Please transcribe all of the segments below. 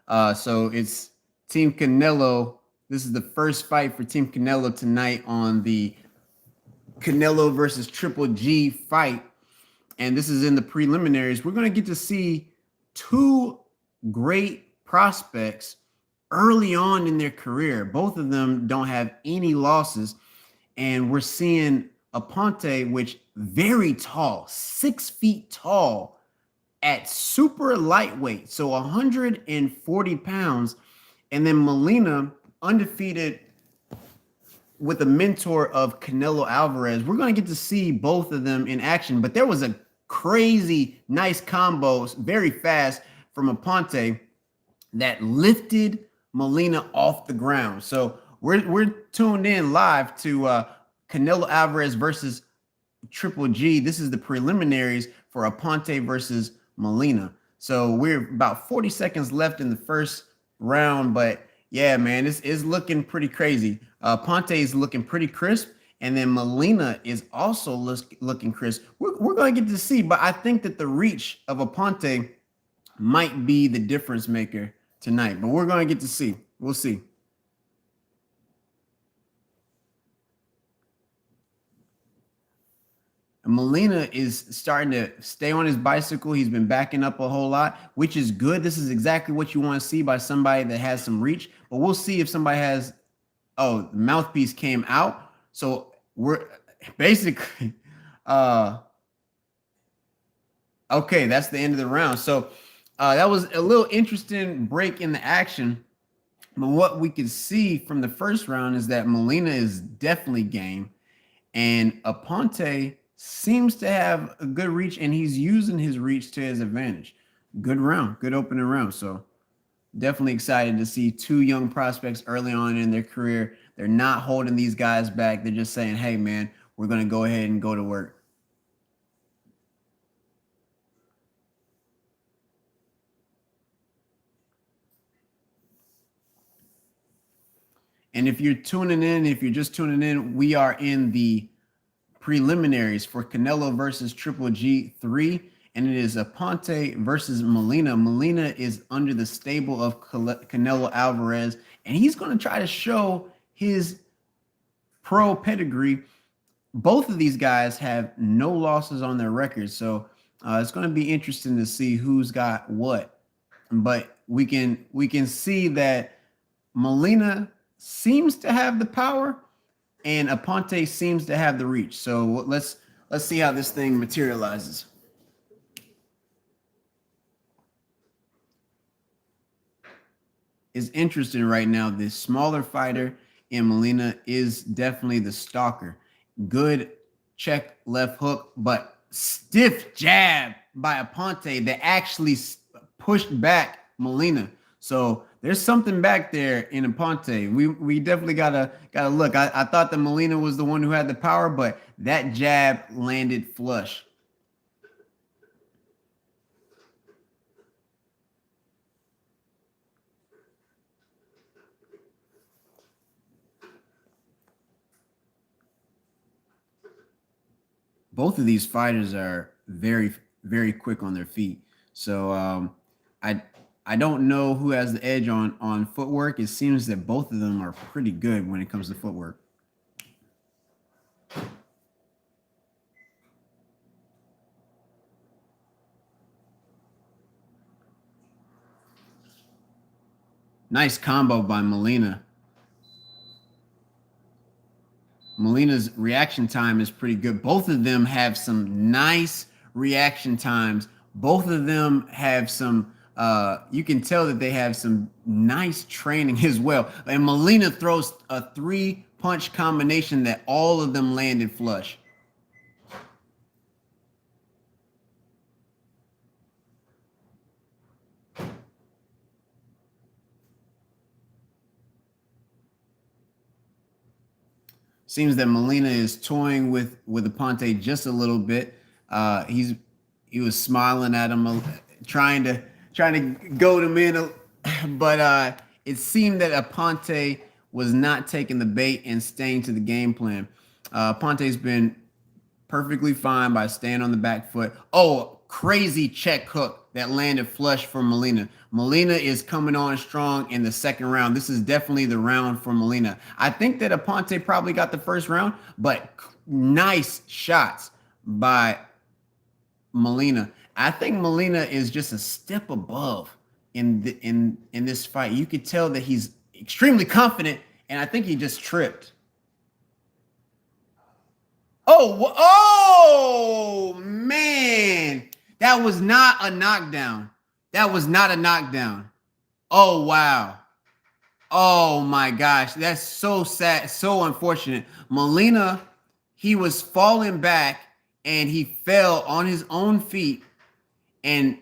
So it's Team Canelo. This is the first fight for Team Canelo tonight on the Canelo versus Triple G fight. And this is in the preliminaries. We're going to get to see two great prospects early on in their career. Both of them don't have any losses. And we're seeing Aponte, which very tall, 6 feet tall at super lightweight, so 140 pounds. And then Molina, undefeated with a mentor of Canelo Alvarez. We're going to get to see both of them in action. But there was a crazy, nice combo, very fast from Aponte that lifted Molina off the ground. So we're tuned in live to Canelo Alvarez versus Triple G. This is the preliminaries for Aponte versus Molina. So we're about 40 seconds left in the first round, but yeah, man, this is looking pretty crazy. Ponte is looking pretty crisp, and then Molina is also looking crisp. We're going to get to see, but I think that the reach of Aponte might be the difference maker tonight. But we're going to get to see. We'll see. Molina is starting to stay on his bicycle. He's been backing up a whole lot, which is good. This is exactly what you want to see by somebody that has some reach. But we'll see if somebody has. Oh, the mouthpiece came out. So we're basically okay, that's the end of the round. So that was a little interesting break in the action. But what we could see from the first round is that Molina is definitely game, and Aponte seems to have a good reach, and he's using his reach to his advantage. Good round, good opening round. So definitely excited to see two young prospects early on in their career. They're not holding these guys back. They're just saying, hey, man, we're going to go ahead and go to work. And if you're just tuning in, we are in the preliminaries for Canelo versus Triple G3, and it is Aponte versus Molina. Molina is under the stable of Canelo Alvarez, and he's going to try to show his pro pedigree. Both of these guys have no losses on their records, so it's going to be interesting to see who's got what. But we can see that Molina seems to have the power, and Aponte seems to have the reach. So let's see how this thing materializes. Is interesting right now. This smaller fighter in Molina is definitely the stalker. Good check left hook, but stiff jab by Aponte that actually pushed back Molina. So there's something back there in Aponte. We definitely gotta look. I thought that Molina was the one who had the power, but that jab landed flush. Both of these fighters are very, very quick on their feet. So I don't know who has the edge on footwork. It seems that both of them are pretty good when it comes to footwork. Nice combo by Molina. Molina's reaction time is pretty good. Both of them have some nice reaction times. Both of them have some you can tell that they have some nice training as well. And Molina throws a 3-punch combination that all of them landed flush. Seems that Molina is toying with Aponte just a little bit. He was smiling at him, trying to goad him in, but it seemed that Aponte was not taking the bait and staying to the game plan. Aponte's been perfectly fine by staying on the back foot. Oh, crazy check hook that landed flush for Molina. Molina is coming on strong in the second round. This is definitely the round for Molina. I think that Aponte probably got the first round, but nice shots by Molina. I think Molina is just a step above in this fight. You could tell that he's extremely confident, and I think he just tripped. Oh, man. That was not a knockdown. That was not a knockdown. Oh, wow. Oh, my gosh. That's so sad, so unfortunate. Molina, he was falling back, and he fell on his own feet, and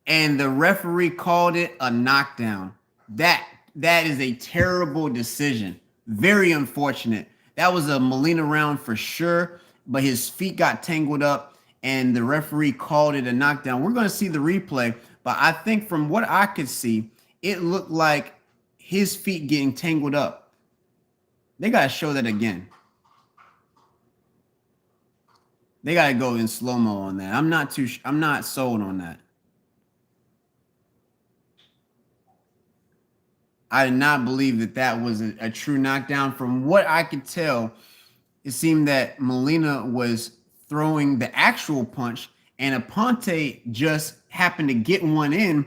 the referee called it a knockdown. That is a terrible decision. Very unfortunate. That was a Molina round for sure, but his feet got tangled up and the referee called it a knockdown. We're going to see the replay, but I think from what I could see, it looked like his feet getting tangled up. They got to show that again. They got to go in slow-mo on that. I'm not sold on that. I did not believe that that was a true knockdown. From what I could tell, it seemed that Molina was throwing the actual punch and Aponte just happened to get one in,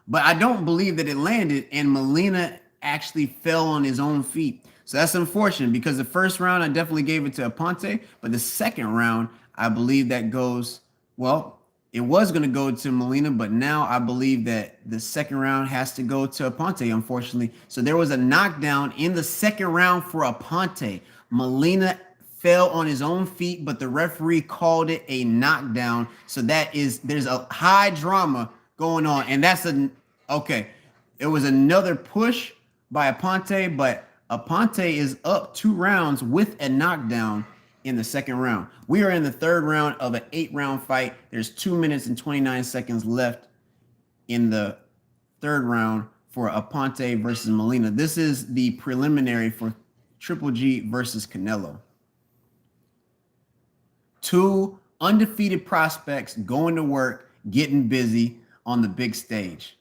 but I don't believe that it landed and Molina actually fell on his own feet. So that's unfortunate because the first round I definitely gave it to Aponte, but the second round I believe that goes, well, it was going to go to Molina, but now I believe that the second round has to go to Aponte, unfortunately. So there was a knockdown in the second round for Aponte. Molina fell on his own feet, but the referee called it a knockdown. So there's a high drama going on. And okay. It was another push by Aponte, but Aponte is up 2 rounds with a knockdown in the second round. We are in the third round of an 8-round fight. There's 2 minutes and 29 seconds left in the third round for Aponte versus Molina. This is the preliminary for Triple G versus Canelo. 2 undefeated prospects going to work, getting busy on the big stage.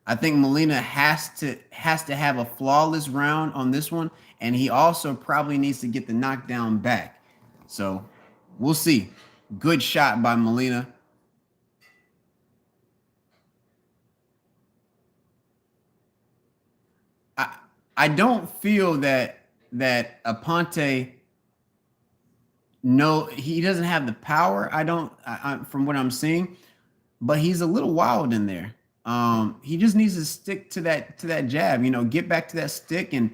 I think Molina has to have a flawless round on this one, and he also probably needs to get the knockdown back. So we'll see. Good shot by Molina. I don't feel that Aponte, no, he doesn't have the power. From what I'm seeing, but he's a little wild in there. He just needs to stick to that jab, get back to that stick and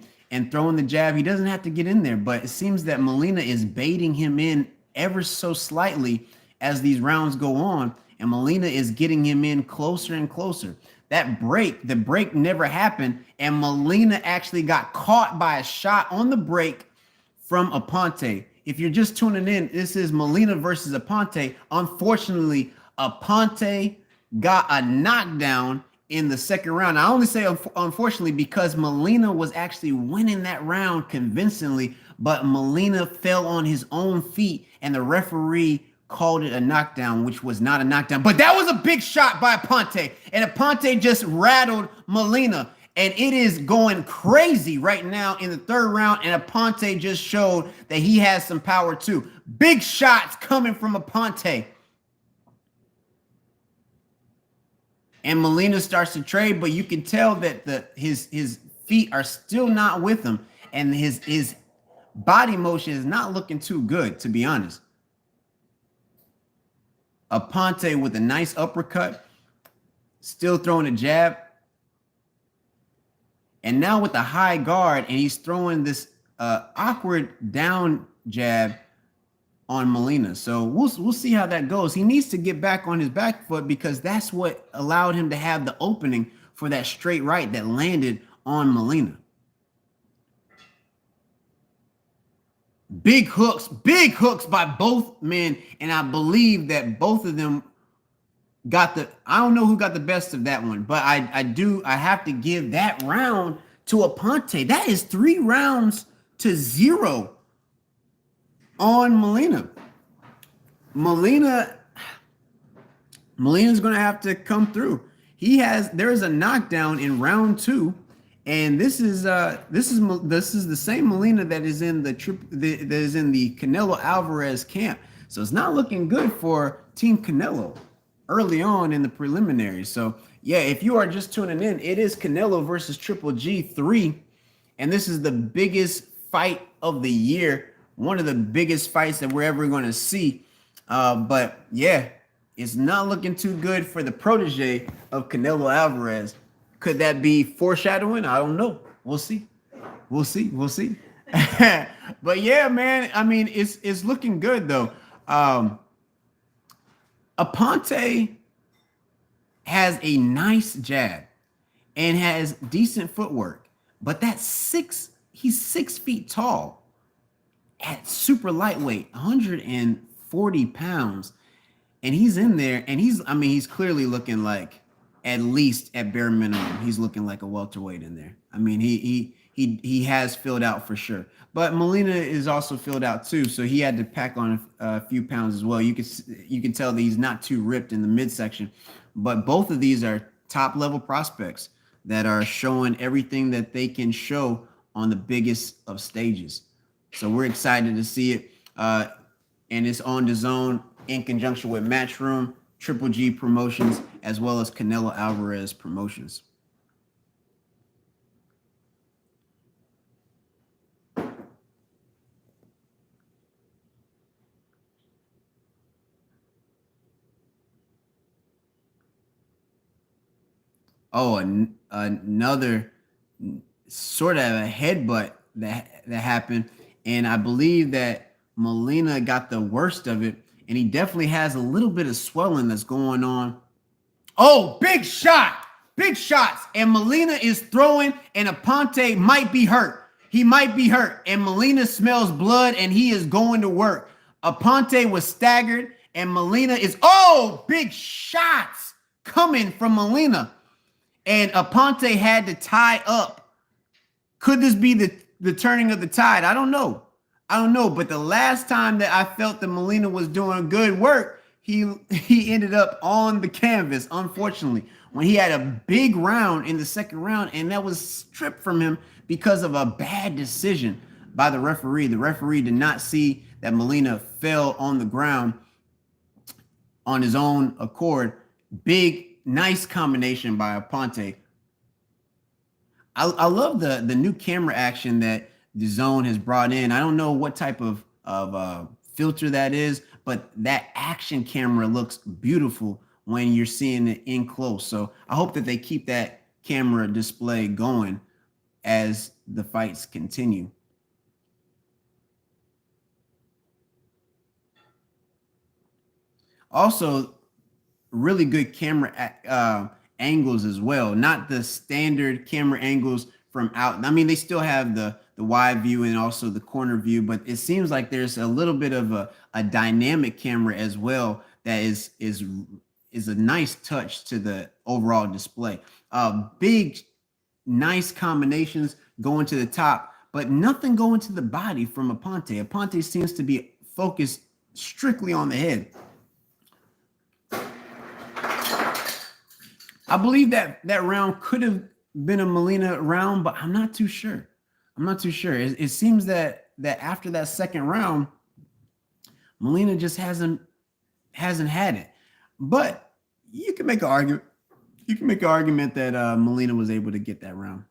throwing the jab. He doesn't have to get in there, but it seems that Molina is baiting him in ever so slightly as these rounds go on, and Molina is getting him in closer and closer. The break never happened, and Molina actually got caught by a shot on the break from Aponte. If you're just tuning in, this is Molina versus Aponte. Unfortunately, Aponte got a knockdown in the second round. I only say unfortunately because Molina was actually winning that round convincingly, but Molina fell on his own feet and the referee called it a knockdown, which was not a knockdown. But that was a big shot by Aponte, and Aponte just rattled Molina. And it is going crazy right now in the third round, and Aponte just showed that he has some power too. Big shots coming from Aponte. And Molina starts to trade, but you can tell that his feet are still not with him, and his body motion is not looking too good, to be honest. Aponte with a nice uppercut, still throwing a jab. And now with the high guard, and he's throwing this awkward down jab on Molina. So we'll see how that goes. He needs to get back on his back foot because that's what allowed him to have the opening for that straight right that landed on Molina. Big hooks by both men, and I believe that both of them I don't know who got the best of that one, but I have to give that round to Aponte. That is 3-0 on Molina. Molina's going to have to come through. There is a knockdown in round two, and this is the same Molina that is in that is in the Canelo Alvarez camp. So it's not looking good for Team Canelo early on in the preliminaries. So yeah, if you are just tuning in, it is Canelo versus Triple G3, and this is the biggest fight of the year, one of the biggest fights that we're ever going to see. But yeah, it's not looking too good for the protege of Canelo Alvarez. Could that be foreshadowing? I don't know. We'll see. We'll see. We'll see. But yeah, man. I mean, it's looking good though. Aponte has a nice jab and has decent footwork, but he's 6 feet tall at super lightweight, 140 pounds, and he's in there, and he's clearly looking like, at least at bare minimum, he's looking like a welterweight in there. I mean, he has filled out for sure, but Molina is also filled out too, so he had to pack on a few pounds as well. You can tell that he's not too ripped in the midsection, but both of these are top level prospects that are showing everything that they can show on the biggest of stages. So we're excited to see it. And it's on the zone in conjunction with Matchroom, Triple G Promotions, as well as Canelo Alvarez Promotions. Oh, another sort of a headbutt that happened, and I believe that Molina got the worst of it, and he definitely has a little bit of swelling that's going on. Oh, big shot, big shots, and Molina is throwing, and Aponte might be hurt. He might be hurt, and Molina smells blood, and he is going to work. Aponte was staggered, and Molina is big shots coming from Molina. And Aponte had to tie up. Could this be the turning of the tide? I don't know. But the last time that I felt that Molina was doing good work, he ended up on the canvas, unfortunately, when he had a big round in the second round, and that was stripped from him because of a bad decision by the referee. The referee did not see that Molina fell on the ground on his own accord. Big, nice combination by Aponte. I love the new camera action that the zone has brought in. I don't know what type of filter that is, but that action camera looks beautiful when you're seeing it in close. So I hope that they keep that camera display going as the fights continue. Also, really good camera angles as well. Not the standard camera angles from out. I mean, they still have the wide view and also the corner view, but it seems like there's a little bit of a dynamic camera as well that is a nice touch to the overall display. Big, nice combinations going to the top, but nothing going to the body from Aponte. Aponte seems to be focused strictly on the head. I believe that round could have been a Molina round, but I'm not too sure. It seems that after that second round, Molina just hasn't had it. But you can make an argument. You can make an argument that Molina was able to get that round.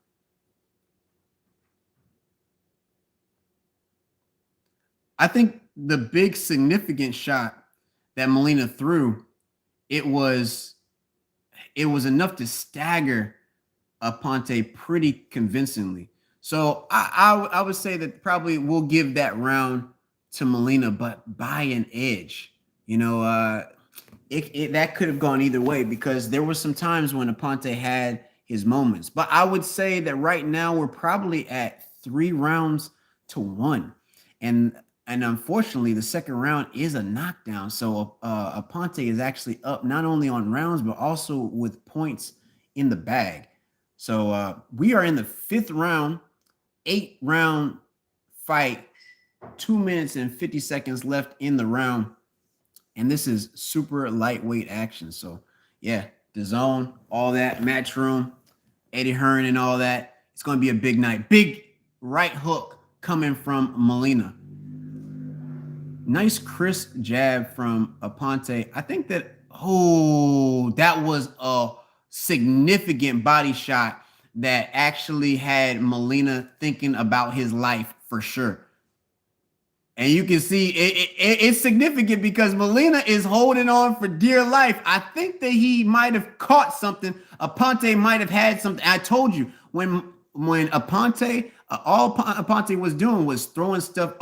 I think the big significant shot that Molina threw, it was enough to stagger Aponte pretty convincingly. So I would say that probably we'll give that round to Molina, but by an edge. You know, that could have gone either way because there were some times when Aponte had his moments. But I would say that right now we're probably at 3-1, and unfortunately the second round is a knockdown. So Aponte is actually up not only on rounds but also with points in the bag. So we are in the fifth round, 8-round fight, 2 minutes and 50 seconds left in the round. And this is super lightweight action. So yeah, the zone, all that, Matchroom, Eddie Hearn and all that. It's going to be a big night. Big right hook coming from Molina. Nice crisp jab from Aponte. I think that, oh, that was a significant body shot that actually had Molina thinking about his life for sure. And you can see it's significant because Molina is holding on for dear life. I think that he might have caught something. Aponte might have had something. I told you when Aponte, all Aponte was doing was throwing stuff.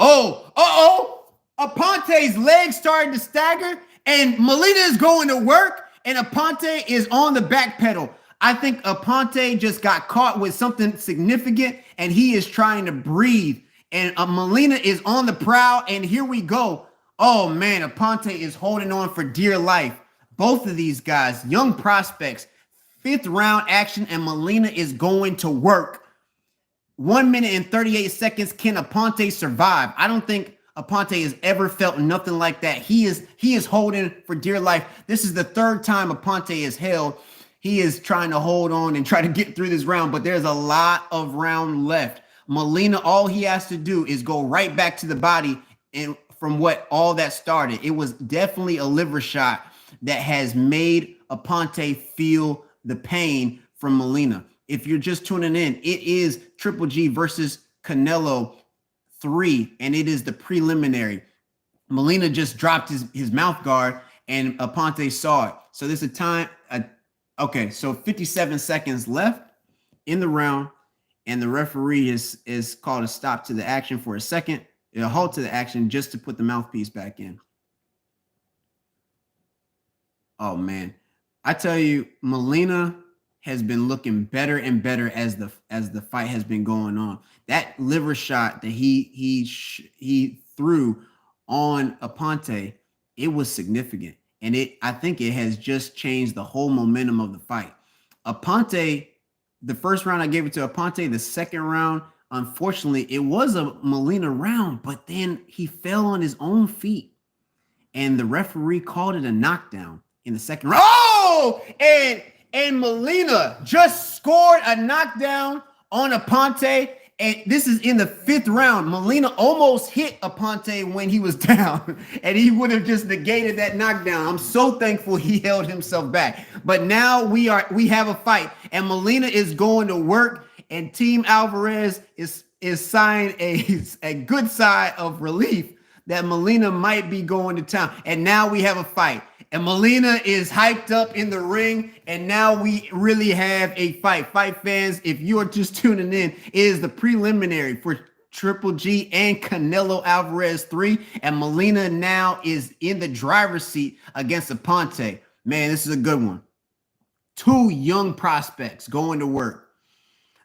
Aponte's legs started to stagger, and Molina is going to work, and Aponte is on the back pedal. I think Aponte just got caught with something significant, and he is trying to breathe. And Molina is on the prowl, and here we go. Oh, man, Aponte is holding on for dear life. Both of these guys, young prospects, fifth round action, and Molina is going to work. 1 minute and 38 seconds. Can Aponte survive? I don't think Aponte has ever felt nothing like that. He is holding for dear life. This is the third time Aponte is held. He is trying to hold on and try to get through this round, but there's a lot of round left. Molina, all he has to do is go right back to the body, and from what all that started, it was definitely a liver shot that has made Aponte feel the pain from Molina. If you're just tuning in, it is Triple G versus Canelo 3, and it is the preliminary. Molina just dropped his mouth guard, and Aponte saw it. So there's a time. Okay, so 57 seconds left in the round. And the referee is called a stop to the action for a second, a halt to the action just to put the mouthpiece back in. Oh, man. I tell you, Molina has been looking better and better as the fight has been going on. That liver shot that he threw on Aponte, it was significant. And I think it has just changed the whole momentum of the fight. Aponte, the first round I gave it to Aponte. The second round, unfortunately, it was a Molina round, but then he fell on his own feet, and the referee called it a knockdown in the second round. Oh, and Molina just scored a knockdown on Aponte, and this is in the fifth round. Molina almost hit Aponte when he was down, and he would have just negated that knockdown. I'm so thankful he held himself back. But now we have a fight, and Molina is going to work, and Team Alvarez is signed a good sigh of relief that Molina might be going to town. And now we have a fight. And Molina is hyped up in the ring, and now we really have a fight. Fight fans, if you are just tuning in, it is the preliminary for Triple G and Canelo Alvarez 3, and Molina now is in the driver's seat against Aponte. Man, this is a good one. Two young prospects going to work.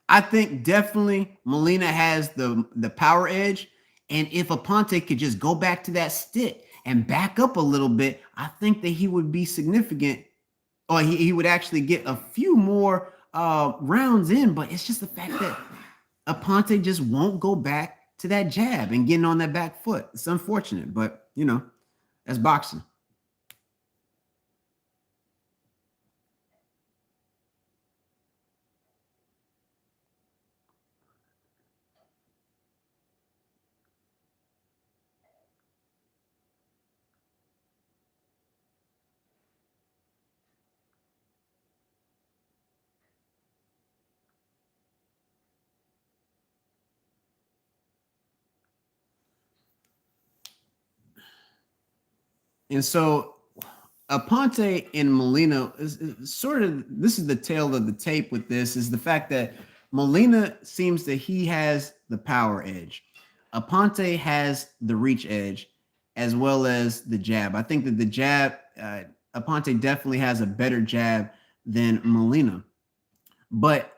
I think definitely Molina has the power edge, and if Aponte could just go back to that stick and back up a little bit, I think that he would be significant, or he would actually get a few more rounds in. But it's just the fact that Aponte just won't go back to that jab and getting on that back foot. It's unfortunate, but that's boxing. And so Aponte and Molina is sort of, this is the tail of the tape with this, is the fact that Molina seems that he has the power edge. Aponte has the reach edge as well as the jab. I think that the jab, Aponte definitely has a better jab than Molina. But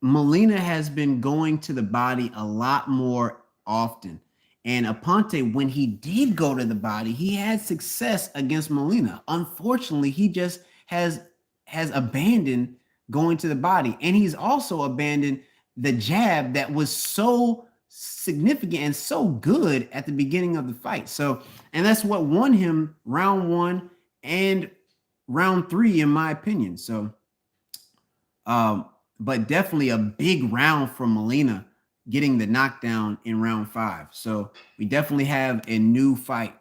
Molina has been going to the body a lot more often. And Aponte, when he did go to the body, he had success against Molina. Unfortunately, he just has abandoned going to the body. And he's also abandoned the jab that was so significant and so good at the beginning of the fight. So, and that's what won him round one and round 3, in my opinion. So, but definitely a big round for Molina getting the knockdown in round 5. So we definitely have a new fight.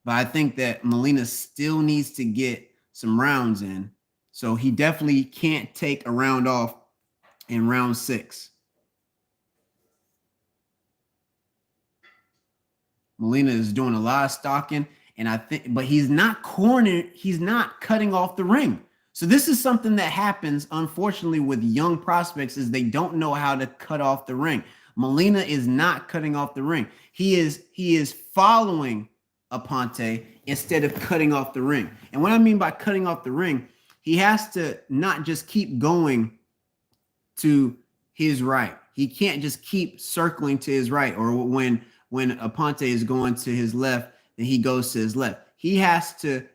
But I think that Molina still needs to get some rounds in. So he definitely can't take a round off in round 6. Molina is doing a lot of stalking, and I think, but he's not cornering, he's not cutting off the ring. So this is something that happens, unfortunately, with young prospects is they don't know how to cut off the ring. Molina is not cutting off the ring. He is following Aponte instead of cutting off the ring. And what I mean by cutting off the ring, he has to not just keep going to his right. He can't just keep circling to his right, or when Aponte is going to his left, then he goes to his left. He has to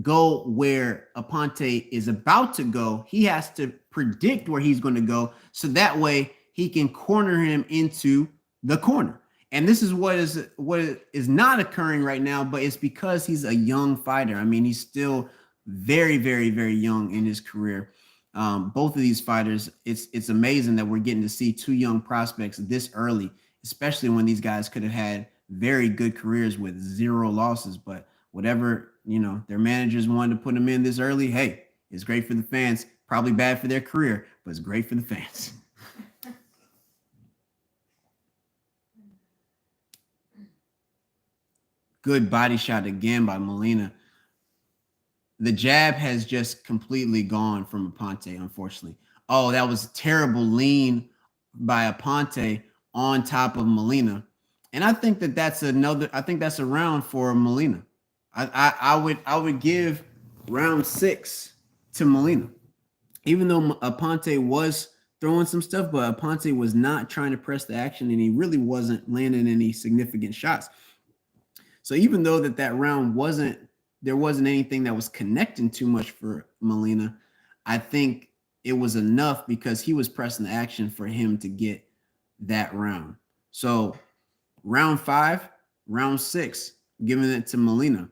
go where Aponte is about to go. He has to predict where he's going to go, so that way he can corner him into the corner. And this is what is not occurring right now, but it's because he's a young fighter. I mean, he's still very, very, very young in his career. Both of these fighters, it's amazing that we're getting to see two young prospects this early, especially when these guys could have had very good careers with 0 losses. But whatever, their managers wanted to put them in this early, hey, it's great for the fans. Probably bad for their career, but it's great for the fans. Good body shot again by Molina. The jab has just completely gone from Aponte, unfortunately. Oh, that was a terrible lean by Aponte on top of Molina. And I think I think that's a round for Molina. I would give round 6 to Molina. Even though Aponte was throwing some stuff, but Aponte was not trying to press the action, and he really wasn't landing any significant shots. So even though that round there wasn't anything that was connecting too much for Molina, I think it was enough because he was pressing the action for him to get that round. So round 5, round 6, giving it to Molina.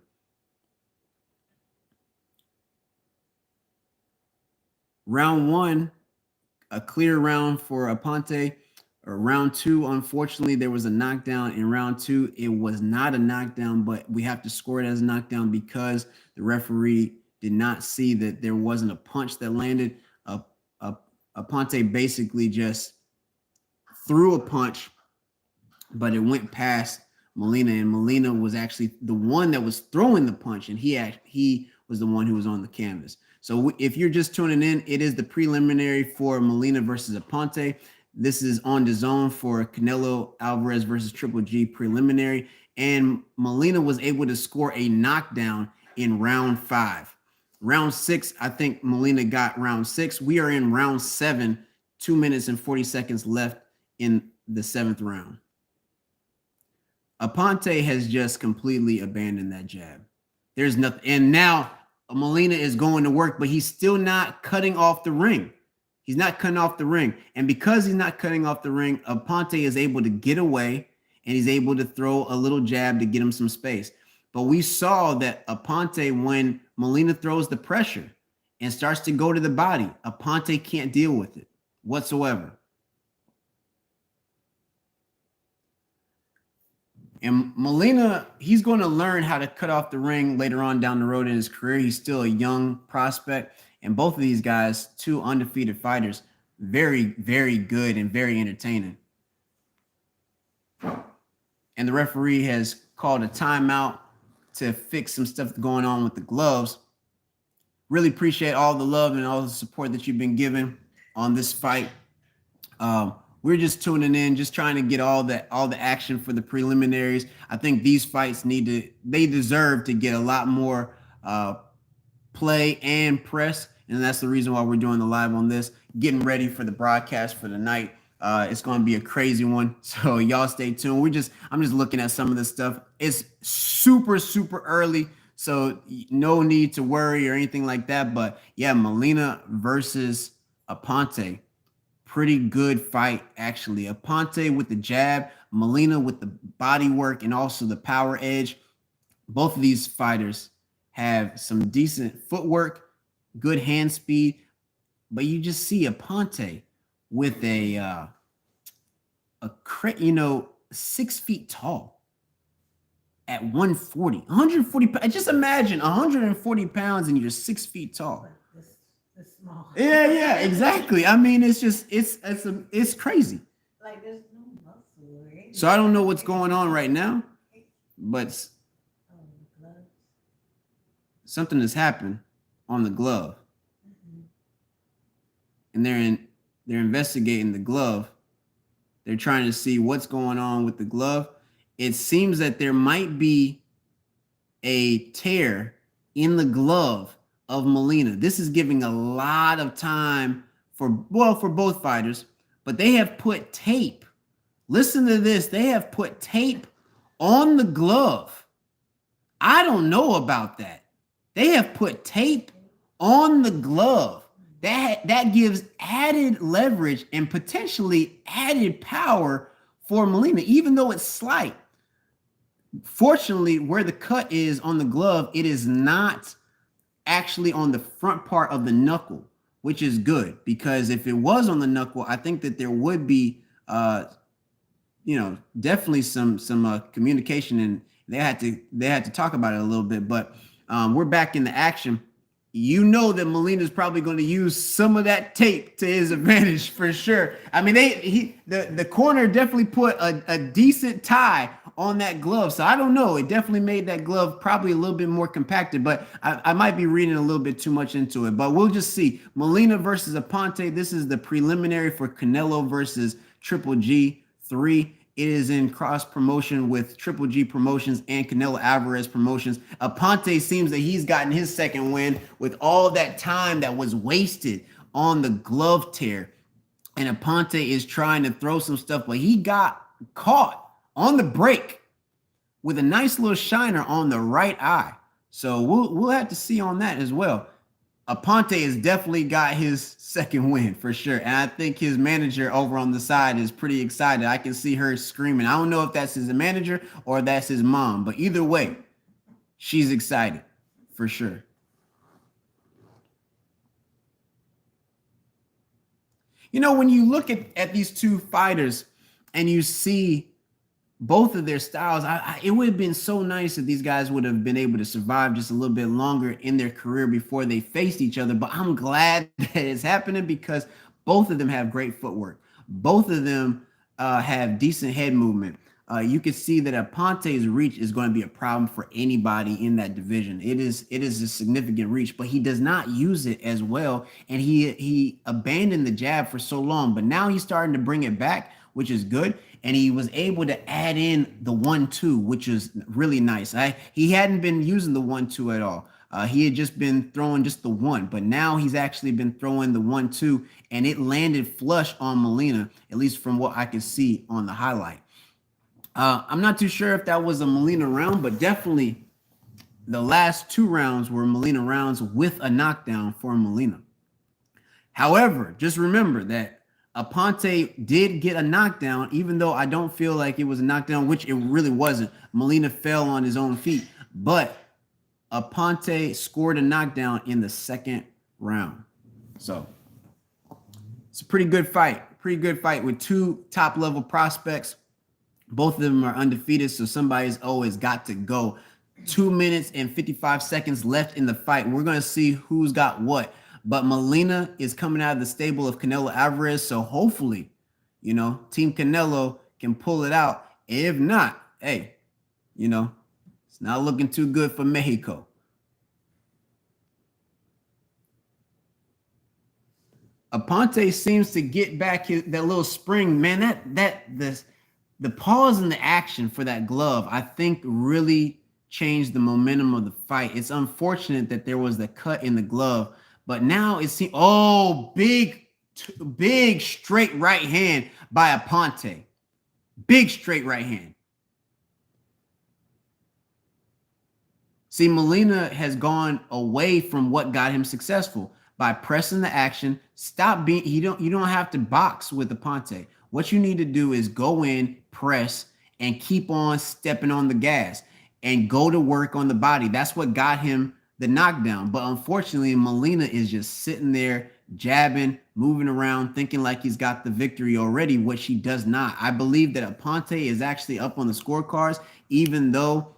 Round 1, a clear round for Aponte. Or round 2, unfortunately, there was a knockdown in round 2. It was not a knockdown, but we have to score it as a knockdown because the referee did not see that there wasn't a punch that landed. Aponte basically just threw a punch, but it went past Molina, and Molina was actually the one that was throwing the punch, and he was the one who was on the canvas. So if you're just tuning in, it is the preliminary for Molina versus Aponte. This is on the zone for Canelo Alvarez versus Triple G preliminary. And Molina was able to score a knockdown in round 5. Round 6, I think Molina got round 6. We are in round 7, 2 minutes and 40 seconds left in the 7th round. Aponte has just completely abandoned that jab. There's nothing. And now Molina is going to work, but he's still not cutting off the ring. He's not cutting off the ring. And because he's not cutting off the ring, Aponte is able to get away, and he's able to throw a little jab to get him some space. But we saw that Aponte, when Molina throws the pressure and starts to go to the body, Aponte can't deal with it whatsoever. And Molina, he's going to learn how to cut off the ring later on down the road in his career. He's still a young prospect. And both of these guys, 2 undefeated fighters, very, very good and very entertaining. And the referee has called a timeout to fix some stuff going on with the gloves. Really appreciate all the love and all the support that you've been giving on this fight. We're just tuning in, just trying to get all the action for the preliminaries. I think these fights they deserve to get a lot more play and press, and that's the reason why we're doing the live on this, getting ready for the broadcast for the night. It's going to be a crazy one, so y'all stay tuned. I'm just looking at some of this stuff. It's super, super early, so no need to worry or anything like that. But yeah, Molina versus Aponte, pretty good fight actually. Aponte with the jab, Molina with the body work and also the power edge. Both of these fighters have some decent footwork, good hand speed, but you just see Aponte with a 6 feet tall at 140, 140 pounds. Just imagine 140 pounds and you're 6 feet tall. This small. Yeah, exactly. I mean, it's crazy. Like there's no muscle or anything. So I don't know what's going on right now, but Oh, the gloves. something has happened on the glove, Mm-hmm. and they're investigating the glove. They're trying to see what's going on with the glove. It seems that there might be a tear in the glove of Molina. This is giving a lot of time for both fighters, but they have put tape. Listen to this. They have put tape on the glove. I don't know about that. They have put tape on the glove. That gives added leverage and potentially added power for Molina, even though it's slight. Fortunately, where the cut is on the glove, it is not actually on the front part of the knuckle, which is good, because if it was on the knuckle, I think that there would be definitely some communication, and they had to talk about it a little bit. But we're back in the action. You know that Molina's probably going to use some of that tape to his advantage for sure. I mean, the corner definitely put a decent tie on that glove. So I don't know. It definitely made that glove probably a little bit more compacted, but I might be reading a little bit too much into it. But we'll just see. Molina versus Aponte. This is the preliminary for Canelo versus Triple G3. It is in cross promotion with Triple G Promotions and Canelo Alvarez Promotions. Aponte seems that he's gotten his second win with all that time that was wasted on the glove tear. And Aponte is trying to throw some stuff, but he got caught on the break with a nice little shiner on the right eye. So we'll have to see on that as well. Aponte has definitely got his second win for sure. And I think his manager over on the side is pretty excited. I can see her screaming. I don't know if that's his manager or that's his mom, but either way, she's excited for sure. When you look at these two fighters and you see both of their styles, it would have been so nice if these guys would have been able to survive just a little bit longer in their career before they faced each other. But I'm glad that it's happening because both of them have great footwork. Both of them have decent head movement. You can see that Aponte's reach is going to be a problem for anybody in that division. It is a significant reach, but he does not use it as well. And he abandoned the jab for so long, but now he's starting to bring it back, which is good. And he was able to add in the 1-2, which is really nice. He hadn't been using the 1-2 at all. He had just been throwing just the one, but now he's actually been throwing the 1-2, and it landed flush on Molina, at least from what I can see on the highlight. I'm not too sure if that was a Molina round, but definitely the last two rounds were Molina rounds with a knockdown for Molina. However, just remember that Aponte did get a knockdown, even though I don't feel like it was a knockdown, which it really wasn't. Molina fell on his own feet, but Aponte scored a knockdown in the second round. So it's a pretty good fight with two top-level prospects. Both of them are undefeated, so somebody's always got to go. 2 minutes and 55 seconds left in the fight. We're going to see who's got what. But Molina is coming out of the stable of Canelo Alvarez, so hopefully, Team Canelo can pull it out. If not, hey, it's not looking too good for Mexico. Aponte seems to get back that little spring, man. The pause in the action for that glove, I think, really changed the momentum of the fight. It's unfortunate that there was the cut in the glove, but now it seems, big straight right hand by Aponte. Big straight right hand. See, Molina has gone away from what got him successful by pressing the action. You don't have to box with Aponte. What you need to do is go in, press, and keep on stepping on the gas and go to work on the body. That's what got him the knockdown. But unfortunately, Molina is just sitting there jabbing, moving around, thinking like he's got the victory already, which he does not. I believe that Aponte is actually up on the scorecards, even though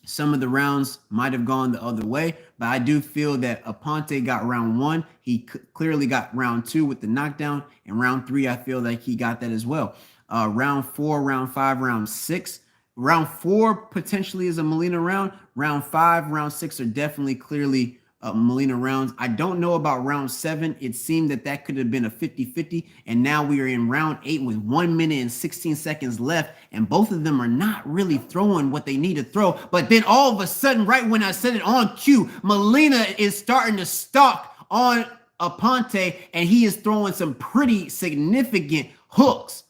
some of the rounds might have gone the other way, but I do feel that Aponte got round one. He clearly got round two with the knockdown, and round three, I feel like he got that as well. Round four, round five, round six. Round four potentially is a Molina round. Round five, round six are definitely clearly Molina rounds. I don't know about round seven. It seemed that could have been a 50-50, and now we are in round eight with 1 minute and 16 seconds left, and both of them are not really throwing what they need to throw. But then all of a sudden, right when I said it on cue, Molina is starting to stalk on Aponte, and he is throwing some pretty significant hooks.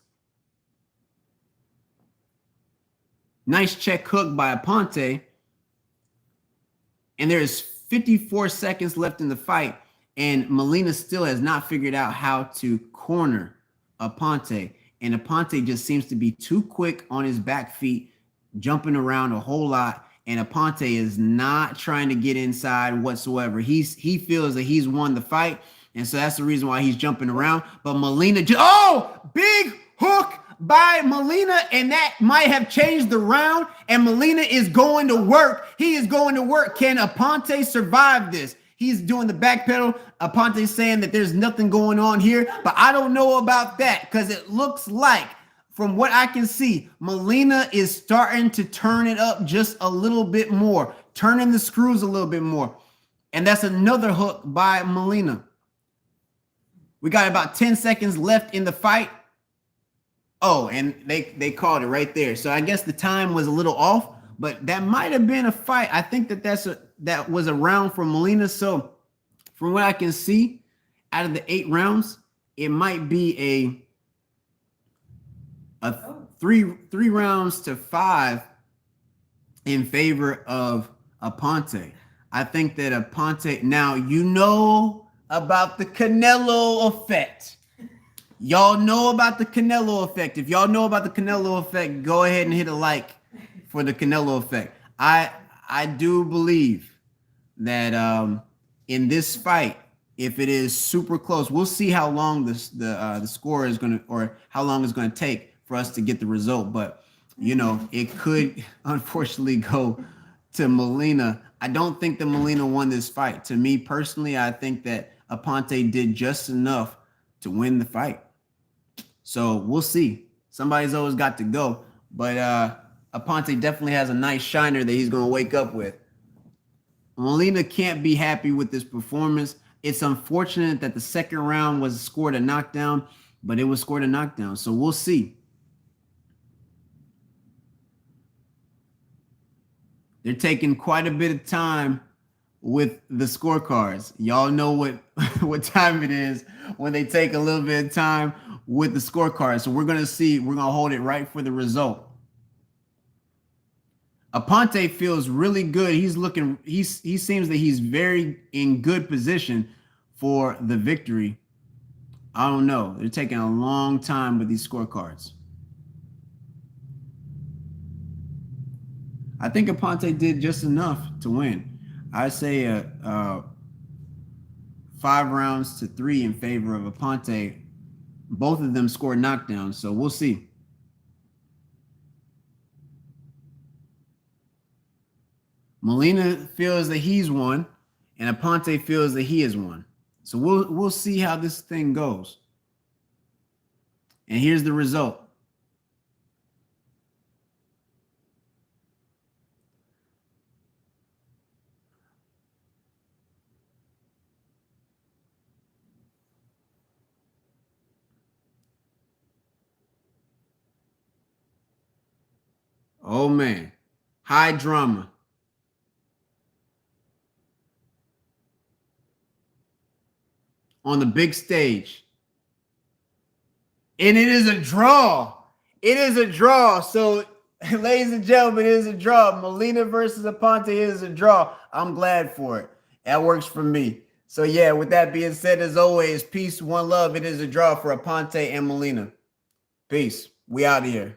Nice check hook by Aponte, and there is 54 seconds left in the fight, and Molina still has not figured out how to corner Aponte. And Aponte just seems to be too quick on his back feet, jumping around a whole lot. And Aponte is not trying to get inside whatsoever. He feels that he's won the fight, and so that's the reason why he's jumping around. But Molina big hook by Molina, and that might have changed the round, and Molina is going to work. He is going to work. Can Aponte survive this? He's doing the back pedal. Aponte saying that there's nothing going on here, but I don't know about that, because it looks like, from what I can see, Molina is starting to turn it up just a little bit more, turning the screws a little bit more. And that's another hook by Molina. We got about 10 seconds left in the fight. Oh, and they called it right there. So I guess the time was a little off, but that might have been a fight. I think that was a round for Molina. So from what I can see, out of the 8 rounds, it might be a three rounds to 5 in favor of Aponte. I think that Aponte, now you know about the Canelo effect. Y'all know about the Canelo effect. If y'all know about the Canelo effect, go ahead and hit a like for the Canelo effect. I do believe that in this fight, if it is super close, we'll see how long the score is going to, or how long it's going to take for us to get the result. But, you know, it could unfortunately go to Molina. I don't think that Molina won this fight. To me personally, I think that Aponte did just enough to win the fight. So we'll see. Somebody's always got to go. But Aponte definitely has a nice shiner that he's going to wake up with. Molina can't be happy with this performance. It's unfortunate that the second round was scored a knockdown, but it was scored a knockdown. So we'll see. They're taking quite a bit of time with the scorecards. Y'all know what time it is when they take a little bit of time with the scorecard. So we're going to see. We're going to hold it right for the result. Aponte feels really good. He seems that he's very in good position for the victory. I don't know. They're taking a long time with these scorecards. I think Aponte did just enough to win. I say 5 rounds to 3 in favor of Aponte. Both of them scored knockdowns, so we'll see. Molina feels that he's won, and Aponte feels that he has won. So we'll see how this thing goes. And here's the result. Oh man, high drama. On the big stage. And it is a draw. It is a draw. So, ladies and gentlemen, it is a draw. Molina versus Aponte is a draw. I'm glad for it. That works for me. So, yeah, with that being said, as always, peace, one love. It is a draw for Aponte and Molina. Peace. We out of here.